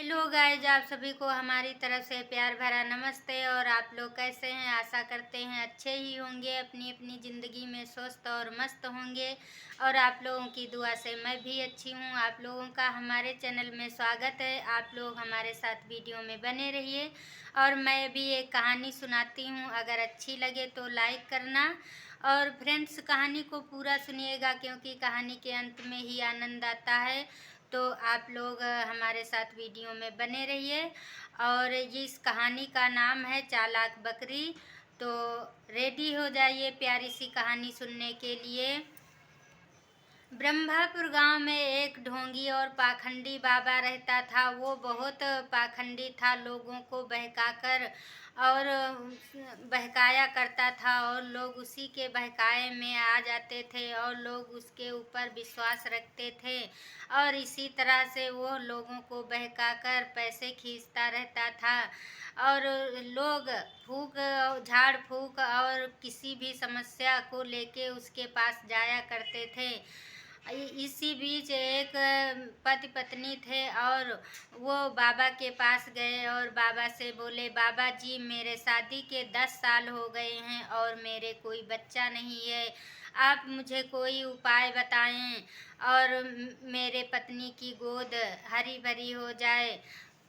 Hello guys, आप सभी को हमारी तरफ से प्यार भरा नमस्ते। और आप लोग कैसे हैं? आशा करते हैं अच्छे ही होंगे, अपनी अपनी ज़िंदगी में स्वस्थ और मस्त होंगे। और आप लोगों की दुआ से मैं भी अच्छी हूं। आप लोगों का हमारे चैनल में स्वागत है। आप लोग हमारे साथ वीडियो में बने रहिए। और मैं भी एक कहानी सुनाती हूं, अगर अच्छी लगे तो लाइक करना। और फ्रेंड्स, कहानी को पूरा सुनिएगा क्योंकि कहानी के अंत में ही आनंद आता है। तो आप लोग हमारे साथ वीडियो में बने रहिए। और ये इस कहानी का नाम है चालाक बकरी। तो रेडी हो जाइए प्यारी सी कहानी सुनने के लिए। ब्रह्मापुर गांव में एक ढोंगी और पाखंडी बाबा रहता था। वो बहुत पाखंडी था, लोगों को बहकाकर और बहकाया करता था और लोग उसी के बहकाए में आ जाते थे और लोग उसके ऊपर विश्वास रखते थे। और इसी तरह से वो लोगों को बहकाकर पैसे खींचता रहता था। और लोग फूक झाड़ फूक और किसी भी समस्या को लेके उसके पास जाया करते थे। इसी बीच एक पति पत्नी थे और वो बाबा के पास गए और बाबा से बोले, बाबा जी मेरे शादी के 10 साल हो गए हैं और मेरे कोई बच्चा नहीं है। आप मुझे कोई उपाय बताएं और मेरे पत्नी की गोद हरी भरी हो जाए।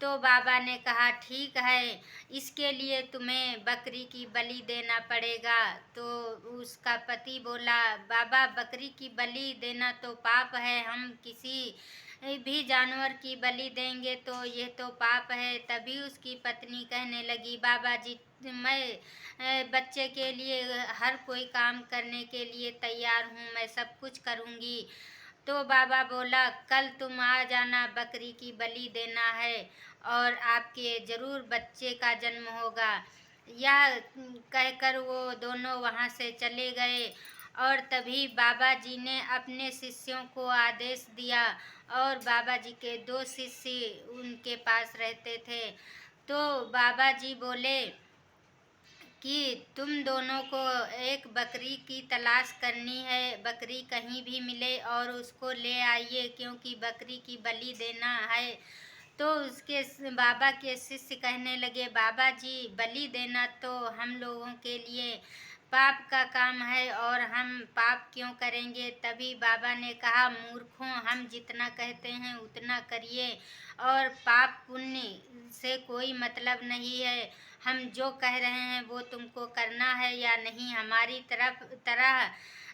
तो बाबा ने कहा, ठीक है, इसके लिए तुम्हें बकरी की बलि देना पड़ेगा। तो उसका पति बोला, बाबा बकरी की बलि देना तो पाप है, हम किसी भी जानवर की बलि देंगे तो ये तो पाप है। तभी उसकी पत्नी कहने लगी, बाबा जी मैं बच्चे के लिए हर कोई काम करने के लिए तैयार हूँ, मैं सब कुछ करूँगी। तो बाबा बोला, कल तुम आ जाना, बकरी की बलि देना है और आपके ज़रूर बच्चे का जन्म होगा। यह कहकर वो दोनों वहाँ से चले गए। और तभी बाबा जी ने अपने शिष्यों को आदेश दिया। और बाबा जी के 2 शिष्य उनके पास रहते थे। तो बाबा जी बोले कि तुम दोनों को एक बकरी की तलाश करनी है। बकरी कहीं भी मिले और उसको ले आइए क्योंकि बकरी की बलि देना है। तो उसके बाबा के शिष्य कहने लगे, बाबा जी बलि देना तो हम लोगों के लिए पाप का काम है और हम पाप क्यों करेंगे। तभी बाबा ने कहा, मूर्खों, हम जितना कहते हैं उतना करिए और पाप पुण्य से कोई मतलब नहीं है। हम जो कह रहे हैं वो तुमको करना है या नहीं। हमारी तरह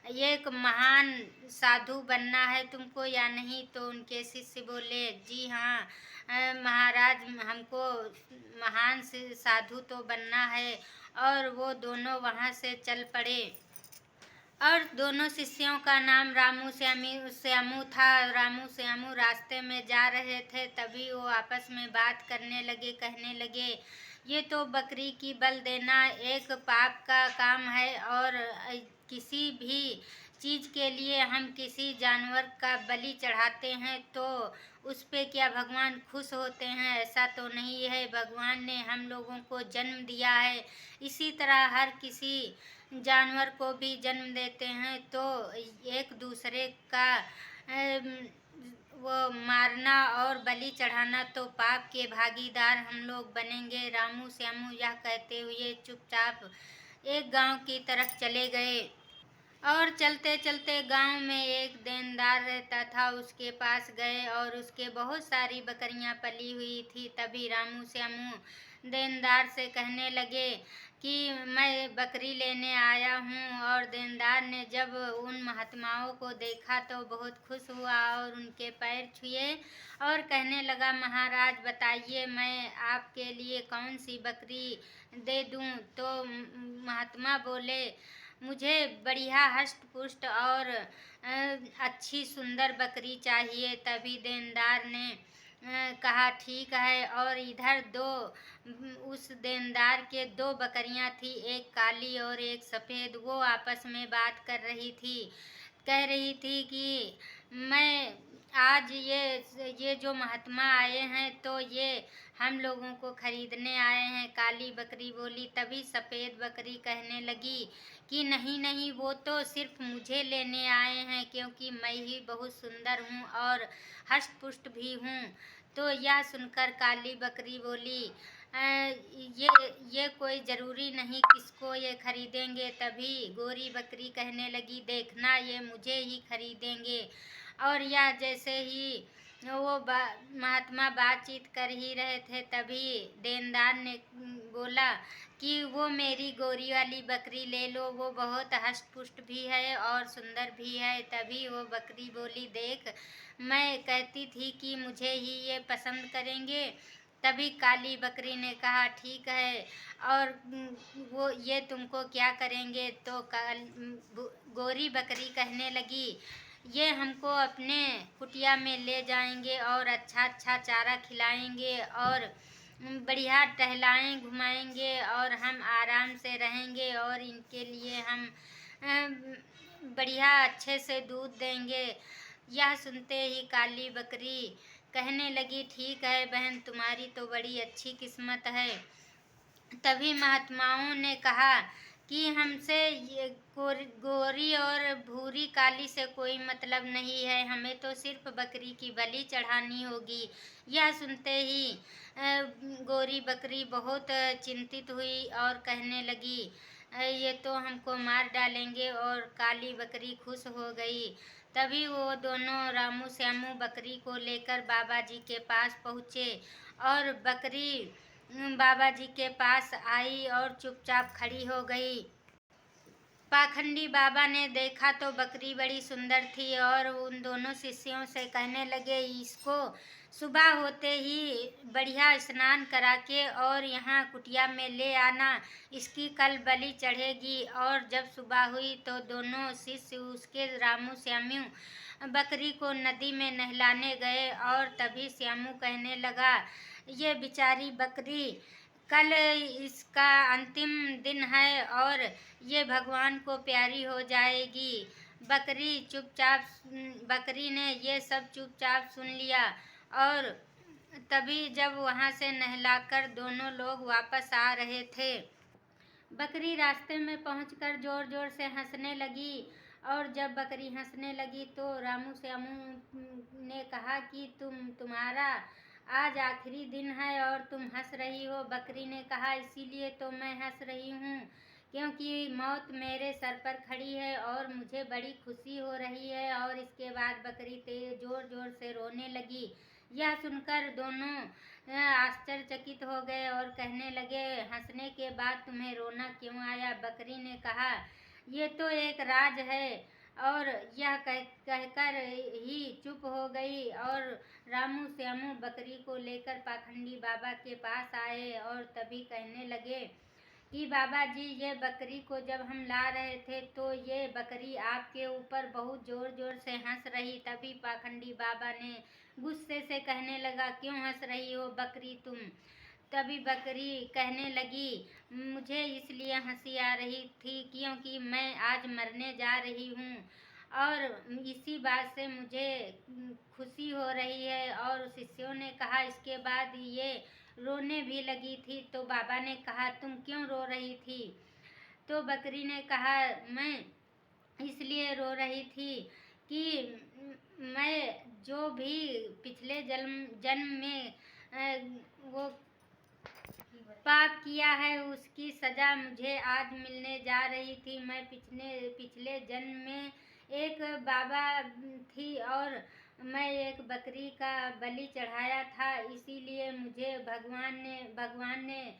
एक महान साधु बनना है तुमको या नहीं। तो उनके शिष्य बोले, जी हाँ महाराज, हमको महान साधु तो बनना है। और वो दोनों वहाँ से चल पड़े। और दोनों शिष्यों का नाम रामू श्यामू था। रामू श्यामू रास्ते में जा रहे थे, तभी वो आपस में बात करने लगे। कहने लगे, ये तो बकरी की बलि देना एक पाप का काम है और किसी भी चीज़ के लिए हम किसी जानवर का बलि चढ़ाते हैं तो उस पे क्या भगवान खुश होते हैं? ऐसा तो नहीं है। भगवान ने हम लोगों को जन्म दिया है, इसी तरह हर किसी जानवर को भी जन्म देते हैं। तो एक दूसरे का वो मारना और बलि चढ़ाना तो पाप के भागीदार हम लोग बनेंगे। रामू श्यामू यह कहते हुए चुपचाप एक गांव की तरफ चले गए। और चलते चलते गांव में एक देनदार रहता था। उसके पास गए और उसके बहुत सारी बकरियां पली हुई थी। तभी रामू श्यामू देनदार से कहने लगे कि मैं बकरी लेने आया हूँ। और देनदार ने जब उन महात्माओं को देखा तो बहुत खुश हुआ और उनके पैर छुए और कहने लगा, महाराज बताइए मैं आपके लिए कौन सी बकरी दे दूँ। तो महात्मा बोले, मुझे बढ़िया हष्ट पुष्ट और अच्छी सुंदर बकरी चाहिए। तभी देनदार ने कहा, ठीक है। और इधर उस देनदार के 2 बकरियां थी, एक काली और एक सफ़ेद। वो आपस में बात कर रही थी। कह रही थी कि मैं आज ये जो महात्मा आए हैं तो ये हम लोगों को खरीदने आए हैं। काली बकरी बोली। तभी सफ़ेद बकरी कहने लगी कि नहीं नहीं, वो तो सिर्फ मुझे लेने आए हैं क्योंकि मैं ही बहुत सुंदर हूँ और हष्ट पुष्ट भी हूँ। तो यह सुनकर काली बकरी बोली, ये कोई ज़रूरी नहीं किसको ये खरीदेंगे। तभी गोरी बकरी कहने लगी, देखना ये मुझे ही खरीदेंगे। और यह जैसे ही वो महात्मा बातचीत कर ही रहे थे, तभी देनदार ने बोला कि वो मेरी गोरी वाली बकरी ले लो, वो बहुत हष्ट पुष्ट भी है और सुंदर भी है। तभी वो बकरी बोली, देख मैं कहती थी कि मुझे ही ये पसंद करेंगे। तभी काली बकरी ने कहा, ठीक है, और वो ये तुमको क्या करेंगे। तो गोरी बकरी कहने लगी, ये हमको अपने कुटिया में ले जाएंगे और अच्छा अच्छा चारा खिलाएंगे और बढ़िया टहलाएं घुमाएंगे और हम आराम से रहेंगे और इनके लिए हम बढ़िया अच्छे से दूध देंगे। यह सुनते ही काली बकरी कहने लगी, ठीक है बहन, तुम्हारी तो बड़ी अच्छी किस्मत है। तभी महात्माओं ने कहा कि हमसे ये गोरी और भूरी काली से कोई मतलब नहीं है, हमें तो सिर्फ बकरी की बलि चढ़ानी होगी। यह सुनते ही गोरी बकरी बहुत चिंतित हुई और कहने लगी, ये तो हमको मार डालेंगे। और काली बकरी खुश हो गई। तभी वो दोनों रामू श्यामू बकरी को लेकर बाबा जी के पास पहुँचे और बकरी बाबा जी के पास आई और चुपचाप खड़ी हो गई। पाखंडी बाबा ने देखा तो बकरी बड़ी सुंदर थी और उन दोनों शिष्यों से कहने लगे, इसको सुबह होते ही बढ़िया स्नान करा के और यहाँ कुटिया में ले आना, इसकी कल बलि चढ़ेगी। और जब सुबह हुई तो दोनों शिष्य उसके रामू श्यामू बकरी को नदी में नहलाने गए। और तभी श्यामू कहने लगा, ये बेचारी बकरी, कल इसका अंतिम दिन है और ये भगवान को प्यारी हो जाएगी। बकरी ने ये सब चुपचाप सुन लिया। और तभी जब वहाँ से नहलाकर दोनों लोग वापस आ रहे थे, बकरी रास्ते में पहुंचकर जोर जोर से हंसने लगी। और जब बकरी हंसने लगी तो रामू श्यामू ने कहा कि तुम्हारा आज आखिरी दिन है और तुम हंस रही हो। बकरी ने कहा, इसीलिए तो मैं हंस रही हूँ क्योंकि मौत मेरे सर पर खड़ी है और मुझे बड़ी खुशी हो रही है। और इसके बाद बकरी जोर जोर से रोने लगी। यह सुनकर दोनों आश्चर्यचकित हो गए और कहने लगे, हंसने के बाद तुम्हें रोना क्यों आया। बकरी ने कहा, ये तो एक राज है। और यह कहकर ही चुप हो गई। और रामू श्यामू बकरी को लेकर पाखंडी बाबा के पास आए और तभी कहने लगे कि बाबा जी, ये बकरी को जब हम ला रहे थे तो ये बकरी आपके ऊपर बहुत जोर जोर से हंस रही। तभी पाखंडी बाबा ने गुस्से से कहने लगा, क्यों हंस रही हो बकरी तुम। तभी बकरी कहने लगी, मुझे इसलिए हंसी आ रही थी क्योंकि मैं आज मरने जा रही हूँ और इसी बात से मुझे खुशी हो रही है। और शिष्यों ने कहा, इसके बाद ये रोने भी लगी थी। तो बाबा ने कहा, तुम क्यों रो रही थी। तो बकरी ने कहा, मैं इसलिए रो रही थी कि मैं जो भी पिछले जन्म में वो पाप किया है उसकी सजा मुझे आज मिलने जा रही थी। मैं पिछले जन्म में एक बाबा थी और मैं एक बकरी का बलि चढ़ाया था, इसीलिए मुझे भगवान ने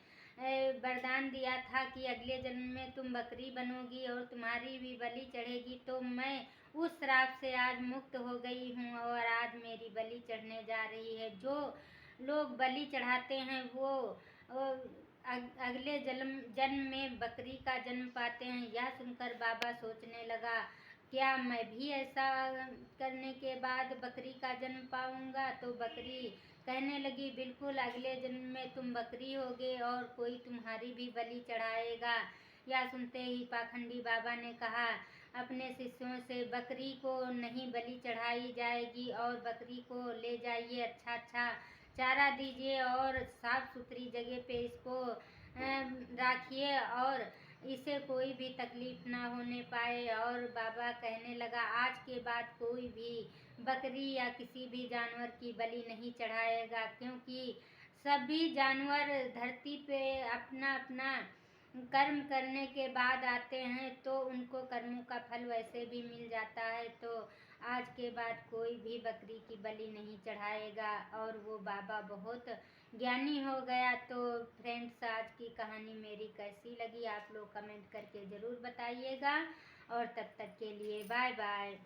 वरदान दिया था कि अगले जन्म में तुम बकरी बनोगी और तुम्हारी भी बलि चढ़ेगी। तो मैं उस श्राप से आज मुक्त हो गई हूँ और आज मेरी बलि चढ़ने जा रही है। जो लोग बलि चढ़ाते हैं वो अगले जन्म में बकरी का जन्म पाते हैं। यह सुनकर बाबा सोचने लगा, क्या मैं भी ऐसा करने के बाद बकरी का जन्म पाऊंगा। तो बकरी कहने लगी, बिल्कुल, अगले जन्म में तुम बकरी होगे और कोई तुम्हारी भी बलि चढ़ाएगा। यह सुनते ही पाखंडी बाबा ने कहा अपने शिष्यों से, बकरी को नहीं बलि चढ़ाई जाएगी और बकरी को ले जाइए, अच्छा अच्छा चारा दीजिए और साफ सुथरी जगह पे इसको राखिए और इसे कोई भी तकलीफ ना होने पाए। और बाबा कहने लगा आज के बाद कोई भी बकरी या किसी भी जानवर की बलि नहीं चढ़ाएगा, क्योंकि सभी जानवर धरती पे अपना अपना कर्म करने के बाद आते हैं, तो उनको कर्मों का फल वैसे भी मिल जाता है। तो आज के बाद कोई भी बकरी की बलि नहीं चढ़ाएगा। और वो बाबा बहुत ज्ञानी हो गया। तो फ्रेंड्स, आज की कहानी मेरी कैसी लगी आप लोग कमेंट करके ज़रूर बताइएगा। और तब तक के लिए बाय बाय।